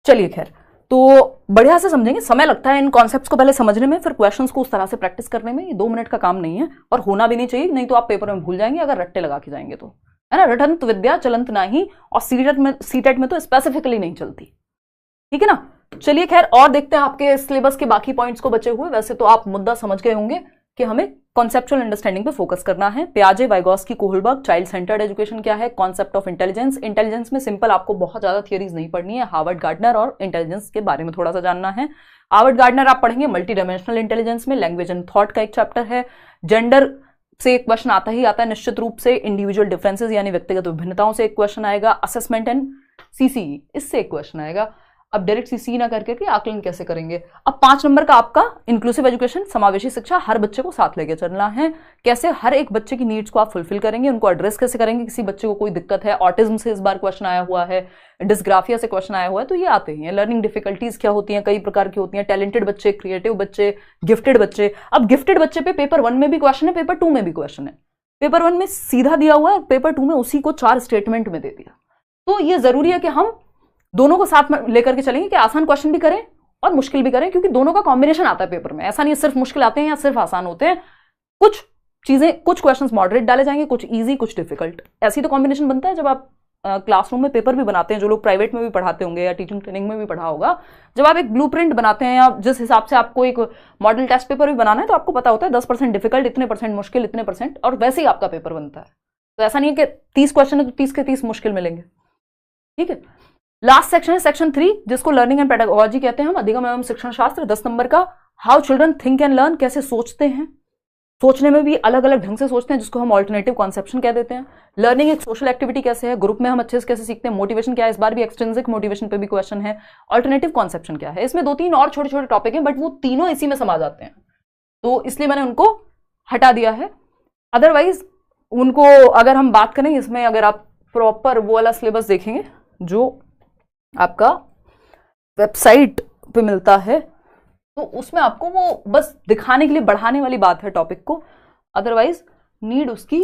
चलिए खैर, तो बढ़िया से समझेंगे। समय लगता है इन कॉन्सेप्ट्स को पहले समझने में, फिर क्वेश्चंस को उस तरह से प्रैक्टिस करने में। ये 2 मिनट का काम नहीं है, और होना भी नहीं चाहिए, नहीं तो आप पेपर में भूल जाएंगे अगर रट्टे लगा के जाएंगे तो, है ना? रटंत विद्या चलंत नहीं, और सीटेट में तो स्पेसिफिकली नहीं चलती, ठीक है ना? चलिए खैर, और देखते हैं आपके सिलेबस के बाकी पॉइंट्स को बचे हुए। वैसे तो आप मुद्दा समझ गए होंगे कि हमें कॉन्सेप्चुअल अंडरस्टैंडिंग पे फोकस करना है। पियाजे, Vygotsky, Kohlberg, child centred education क्या है, कॉन्सेप्ट ऑफ इंटेलिजेंस। इंटेलिजेंस में सिंपल आपको बहुत ज्यादा थियरीज नहीं पढ़नी है, हार्वर्ड गार्डनर और इंटेलिजेंस के बारे में थोड़ा सा जानना है। हार्वर्ड गार्डनर आप पढ़ेंगे मल्टी डायमेंशनल इंटेलिजेंस में, लैंग्वेज एंड थॉट का एक चैप्टर है। जेंडर से एक क्वेश्चन आता ही आता है निश्चित रूप से। इंडिविजुअल डिफरेंसेस यानी व्यक्तिगत विभिन्नताओं से एक क्वेश्चन आएगा। असेसमेंट एंड सीसीई, इससे एक क्वेश्चन आएगा। अब डायरेक्ट सीसी ना करके कि आकलन कैसे करेंगे। अब 5 नंबर का आपका इंक्लूसिव एजुकेशन, समावेशी शिक्षा, हर बच्चे को साथ लेके चलना है। कैसे हर एक बच्चे की नीड्स को आप फुलफिल करेंगे, उनको एड्रेस कैसे करेंगे। किसी बच्चे को कोई दिक्कत है, ऑटिज्म से इस बार क्वेश्चन आया हुआ है, डिस्ग्राफिया से क्वेश्चन आया हुआ है, तो ये आते हैं। लर्निंग डिफिकल्टीज क्या होती हैं, कई प्रकार की होती हैं। टैलेंटेड बच्चे, क्रिएटिव बच्चे, गिफ्टेड बच्चे। अब गिफ्टेड बच्चे पे पेपर 1 में भी क्वेश्चन है, पेपर 2 में भी क्वेश्चन है। पेपर 1 में सीधा दिया हुआ है, पेपर 2 में उसी को 4 स्टेटमेंट में दे दिया। तो ये जरूरी है कि हम दोनों को साथ में लेकर के चलेंगे कि आसान क्वेश्चन भी करें और मुश्किल भी करें, क्योंकि दोनों का कॉम्बिनेशन आता है पेपर में। ऐसा नहीं है सिर्फ मुश्किल आते हैं या सिर्फ आसान होते हैं। कुछ चीजें, कुछ क्वेश्चंस मॉडरेट डाले जाएंगे, कुछ इजी, कुछ डिफिकल्ट। ऐसी तो कॉम्बिनेशन बनता है जब आप क्लासरूम में पेपर भी बनाते हैं। जो लोग प्राइवेट में भी पढ़ाते होंगे या टीचिंग ट्रेनिंग में भी पढ़ा होगा, जब आप एक ब्लूप्रिंट बनाते हैं या जिस हिसाब से आपको एक मॉडल टेस्ट पेपर भी बनाना है, तो आपको पता होता है 10% डिफिकल्ट, इतने % मुश्किल, इतने %, और वैसे ही आपका पेपर बनता है। तो ऐसा नहीं है कि 30 क्वेश्चन है तो 30 के 30 मुश्किल मिलेंगे, ठीक है? लास्ट सेक्शन है सेक्शन 3, जिसको लर्निंग एंड पेडागोजी कहते हैं हम, अधिगम एवं शिक्षण शास्त्र, 10 नंबर का। How children think and learn, कैसे सोचते हैं, सोचने में भी अलग अलग ढंग से सोचते हैं, जिसको हम ऑल्टरनेटिव कॉन्सेप्शन कह देते हैं। लर्निंग एक सोशल एक्टिविटी कैसे है, ग्रुप में हम अच्छे से कैसे सीखते हैं। मोटिवेशन क्या है, इस बार भी एक्सट्रिंसिक मोटिवेशन पे भी क्वेश्चन है। ऑल्टरनेटिव कॉन्सेप्शन क्या है, इसमें 2-3 और छोटे छोटे टॉपिक हैं, बट वो तीनों इसी में समा जाते हैं, तो इसलिए मैंने उनको हटा दिया है। अदरवाइज उनको अगर हम बात करें इसमें, अगर आप प्रॉपर वो वाला सिलेबस देखेंगे जो आपका वेबसाइट पे मिलता है, तो उसमें आपको वो बस दिखाने के लिए बढ़ाने वाली बात है टॉपिक को, अदरवाइज नीड उसकी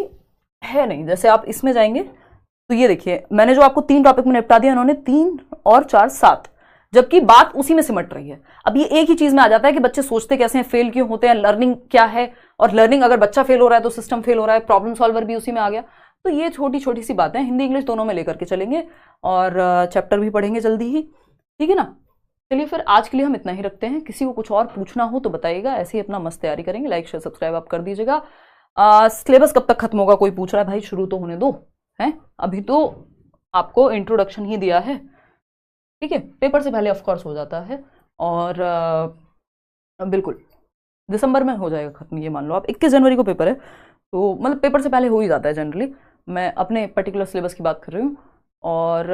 है नहीं। जैसे आप इसमें जाएंगे तो ये देखिए, मैंने जो आपको 3 टॉपिक में निपटा दिया, इन्होंने 3 और 4 7, जबकि बात उसी में सिमट रही है। अब ये एक ही चीज में आ जाता है कि बच्चे सोचते कैसे हैं, फेल क्यों होते हैं, लर्निंग क्या है, और लर्निंग अगर बच्चा फेल हो रहा है तो सिस्टम फेल हो रहा है, प्रॉब्लम सॉल्वर भी उसी में आ गया। तो ये छोटी छोटी सी बातें हिंदी इंग्लिश दोनों में लेकर के चलेंगे, और चैप्टर भी पढ़ेंगे जल्दी ही, ठीक है ना। चलिए फिर आज के लिए हम इतना ही रखते हैं। किसी को कुछ और पूछना हो तो बताइएगा, ऐसे ही अपना मस्त तैयारी करेंगे। लाइक शेयर सब्सक्राइब आप कर दीजिएगा। सिलेबस कब तक खत्म होगा, कोई पूछ रहा है, भाई शुरू तो होने दो, है अभी तो आपको इंट्रोडक्शन ही दिया है, ठीक है। पेपर से पहले ऑफकोर्स हो जाता है, और बिल्कुल दिसंबर में हो जाएगा खत्म, ये मान लो आप। 21 जनवरी को पेपर है, तो मतलब पेपर से पहले हो ही जाता है जनरली। मैं अपने पर्टिकुलर सिलेबस की बात कर रही हूँ, और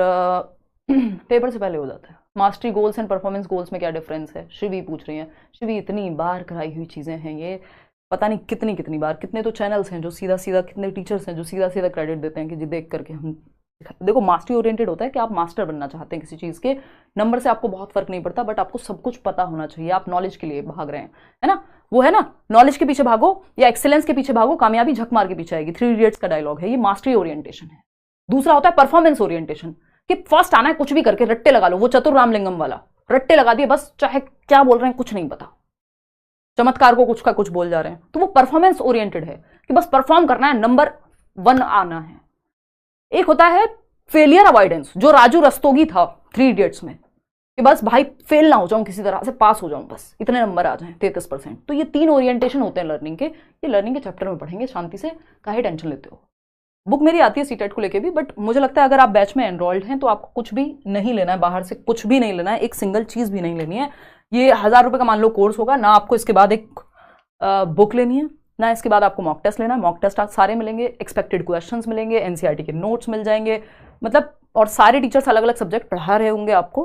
पेपर से पहले हो जाता है। Mastery goals and performance goals में क्या डिफरेंस है, शिवी पूछ रही हैं। शिवी इतनी बार कराई हुई चीज़ें हैं ये, पता नहीं कितनी कितनी बार, कितने तो चैनल्स हैं जो सीधा सीधा, कितने टीचर्स हैं जो सीधा सीधा क्रेडिट देते हैं कि जी देख करके हम देखो। मास्टरी ओरिएंटेड होता है कि आप मास्टर बनना चाहते हैं किसी चीज़ के, नंबर से आपको बहुत फर्क नहीं पड़ता, बट आपको सब कुछ पता होना चाहिए, आप नॉलेज के लिए भाग रहे हैं, है ना। वो है ना, नॉलेज के पीछे भागो या एक्सेलेंस के पीछे भागो, कामयाबी झक मार के पीछे आएगी। 3 इडियट्स का डायलॉग है ये, मास्टरी ओरिएंटेशन है। दूसरा होता है परफॉर्मेंस ओरिएंटेशन, कि फर्स्ट आना है, कुछ भी करके रट्टे लगा लो, वो चतुर रामलिंगम वाला, रट्टे लगा दिए बस, चाहे क्या बोल रहे हैं कुछ नहीं पता, चमत्कार को कुछ का कुछ बोल जा रहे हैं। तो वो परफॉर्मेंस ओरिएंटेड है कि बस परफॉर्म करना है, नंबर 1 आना है। एक होता है फेलियर अवॉइडेंस, जो राजू रस्तोगी था 3 इडियट्स में, कि बस भाई फेल ना हो जाऊं, किसी तरह से पास हो जाऊं, बस इतने नंबर आ जाएं 33%। तो ये 3 ओरिएंटेशन होते हैं लर्निंग के, ये लर्निंग के चैप्टर में पढ़ेंगे, शांति से, काहे टेंशन लेते हो। बुक मेरी आती है सीटेट को लेके भी, बट मुझे लगता है अगर आप बैच में एनरोल्ड हैं तो आपको कुछ भी नहीं लेना है, बाहर से कुछ भी नहीं लेना है, एक सिंगल चीज भी नहीं लेनी है। ये 1000 रुपए का मान लो कोर्स होगा ना, आपको इसके बाद एक बुक लेनी है ना, इसके बाद आपको मॉक टेस्ट लेना है। मॉक टेस्ट सारे मिलेंगे, एक्सपेक्टेड क्वेश्चंस मिलेंगे, एनसीईआरटी के नोट्स मिल जाएंगे, मतलब, और सारे टीचर्स अलग अलग सब्जेक्ट पढ़ा रहे होंगे आपको।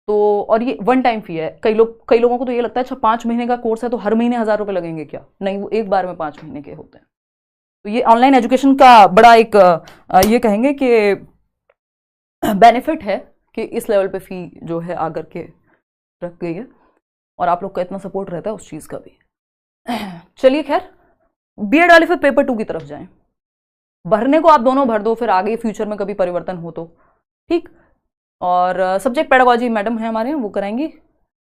तो और ये 1 टाइम फी है। कई लोगों को तो ये लगता है अच्छा 5 महीने का कोर्स है तो हर महीने 1000 रुपए लगेंगे क्या, नहीं, वो एक बार में 5 महीने के होते हैं। तो ये ऑनलाइन एजुकेशन का बड़ा एक ये कहेंगे कि बेनिफिट है कि इस लेवल पे फी जो है आकर के रख गई है, और आप लोग का इतना सपोर्ट रहता है उस चीज़ का भी। चलिए खैर, बीएड वाले फिर पेपर 2 की तरफ जाएं। भरने को आप दोनों भर दो, फिर आगे फ्यूचर में कभी परिवर्तन हो तो ठीक। और सब्जेक्ट पेडागोजी मैडम है हमारे यहाँ, वो कराएंगी।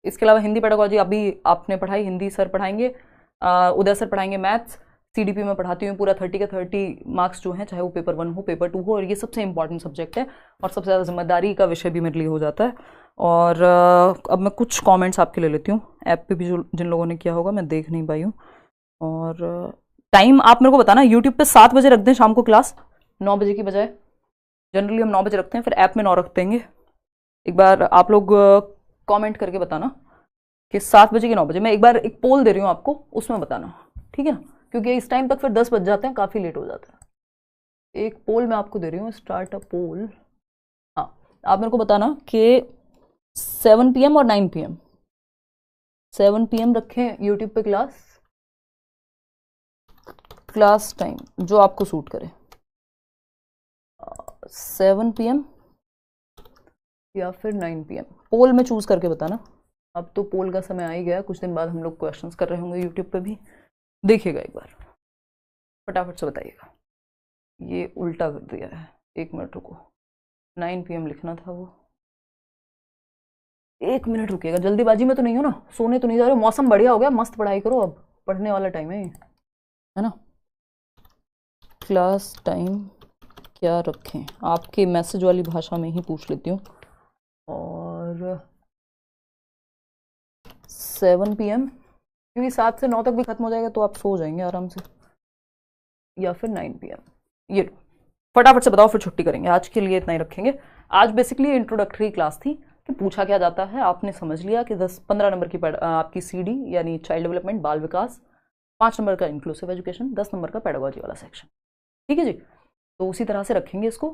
इसके अलावा हिंदी पेडागोजी अभी आपने पढ़ाई, हिंदी सर पढ़ाएंगे, उदय सर पढ़ाएंगे मैथ्स। सीडीपी में पढ़ाती हूँ पूरा 30 के 30 मार्क्स जो हैं, चाहे वो पेपर 1 हो पेपर 2 हो, और ये सबसे इंपॉर्टेंट सब्जेक्ट है और सबसे ज़्यादा जिम्मेदारी का विषय भी मेरे लिए हो जाता है। और अब मैं कुछ कमेंट्स आपके ले लेती हूँ, ऐप पे भी जो जिन लोगों ने किया होगा, मैं देख नहीं पाई हूँ। और टाइम आप मेरे को बताना, यूट्यूब पे 7 बजे रख दें शाम को क्लास, 9 बजे की बजाय। जनरली हम 9 बजे रखते हैं, फिर ऐप में 9 रख देंगे। एक बार आप लोग कमेंट करके बताना कि 7 बजे कि 9 बजे। मैं एक बार एक पोल दे रही हूँ आपको, उसमें बताना, ठीक है ना, क्योंकि इस टाइम तक फिर 10 बज जाते हैं, काफ़ी लेट हो जाता है। एक पोल मैं आपको दे रही हूँ, स्टार्ट अ पोल। हाँ, आप मेरे को बताना कि 7 PM और 9 PM, 7 PM रखें यूट्यूब पे क्लास टाइम जो आपको सूट करे, 7 PM या फिर 9 PM। पोल में चूज करके बताना। अब तो पोल का समय आ ही गया, कुछ दिन बाद हम लोग क्वेश्चंस कर रहे होंगे यूट्यूब पे भी, देखिएगा एक बार, फटाफट से बताइएगा। ये उल्टा कर दिया है, 1 मिनट रुको, 9 PM लिखना था वो, 1 मिनट रुकिएगा, जल्दीबाजी में तो नहीं हो ना, सोने तो नहीं जा रहे हो, मौसम बढ़िया हो गया, मस्त पढ़ाई करो, अब पढ़ने वाला टाइम है ना। क्लास टाइम क्या रखें, आपके मैसेज वाली भाषा में ही पूछ लेती हूँ। और 7 PM, क्योंकि 7 से 9 तक भी खत्म हो जाएगा तो आप सो जाएंगे आराम से, या फिर 9 PM। ये फटाफट से बताओ, फिर छुट्टी करेंगे। आज के लिए इतना ही रखेंगे। आज बेसिकली इंट्रोडक्टरी क्लास थी कि पूछा क्या जाता है, आपने समझ लिया कि 10-15 नंबर की आपकी CD यानी चाइल्ड डेवलपमेंट, बाल विकास, 5 नंबर का इंक्लूसिव एजुकेशन, 10 नंबर का पेडागोजी वाला सेक्शन। ठीक है जी, तो उसी तरह से रखेंगे इसको।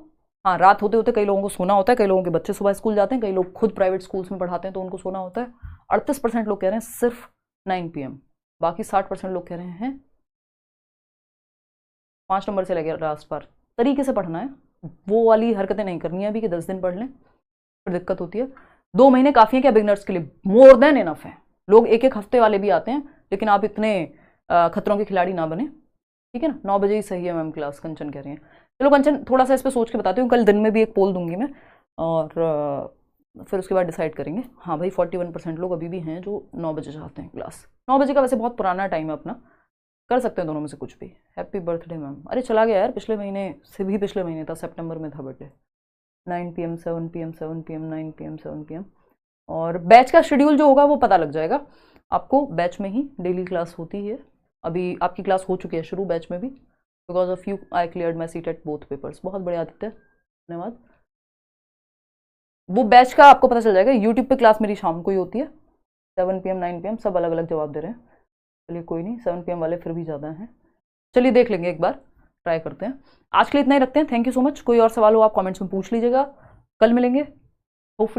हाँ, रात होते होते कई लोगों को सोना होता है, कई लोगों के बच्चे सुबह स्कूल जाते हैं, कई लोग खुद प्राइवेट स्कूल्स में पढ़ाते हैं तो उनको सोना होता है। 38% लोग कह रहे हैं सिर्फ 9 PM, बाकी 60% लोग कह रहे हैं 5 नंबर से लेकर लास्ट पर तरीके से पढ़ना है। वो वाली हरकतें नहीं करनी है अभी कि 10 दिन पढ़ लें, फिर दिक्कत होती है। 2 महीने काफ़ी है क्या बिगनर्स के लिए? मोर देन इनफ है। लोग 1-1 हफ्ते वाले भी आते हैं, लेकिन आप इतने खतरों के खिलाड़ी ना बने, ठीक है ना। 9 बजे ही सही है मैम क्लास, कंचन कह रही हैं। चलो कंचन, थोड़ा सा इस पर सोच के बताती हूँ, कल दिन में भी एक पोल दूंगी मैं, और फिर उसके बाद डिसाइड करेंगे। हाँ भाई, 41% लोग अभी भी हैं जो 9 बजे चाहते हैं क्लास। 9 बजे का वैसे बहुत पुराना टाइम है अपना, कर सकते हैं दोनों में से कुछ भी। Happy birthday ma'am. अरे चला गया यार, पिछले महीने से भी, पिछले महीने था, सितंबर में था birthday. 9 PM 7 PM 7 PM 9 PM 7 PM। और बैच का शेड्यूल जो होगा वो पता लग जाएगा आपको, बैच में ही डेली क्लास होती है। अभी आपकी क्लास हो चुकी है शुरू बैच में भी, because of you I cleared my seat at both papers. बहुत बढ़िया आदित्य, धन्यवाद। वो बैच का आपको पता चल जाएगा। यूट्यूब पे क्लास मेरी शाम को ही होती है, 7 PM 9 PM, सब अलग अलग जवाब दे रहे हैं। चलिए कोई नहीं, 7 PM वाले फिर भी ज़्यादा हैं। चलिए देख लेंगे, एक बार ट्राई करते हैं। आज के लिए इतना ही रखते हैं। Thank you so much. कोई और सवाल हो आप कमेंट्स में पूछ लीजिएगा। कल मिलेंगे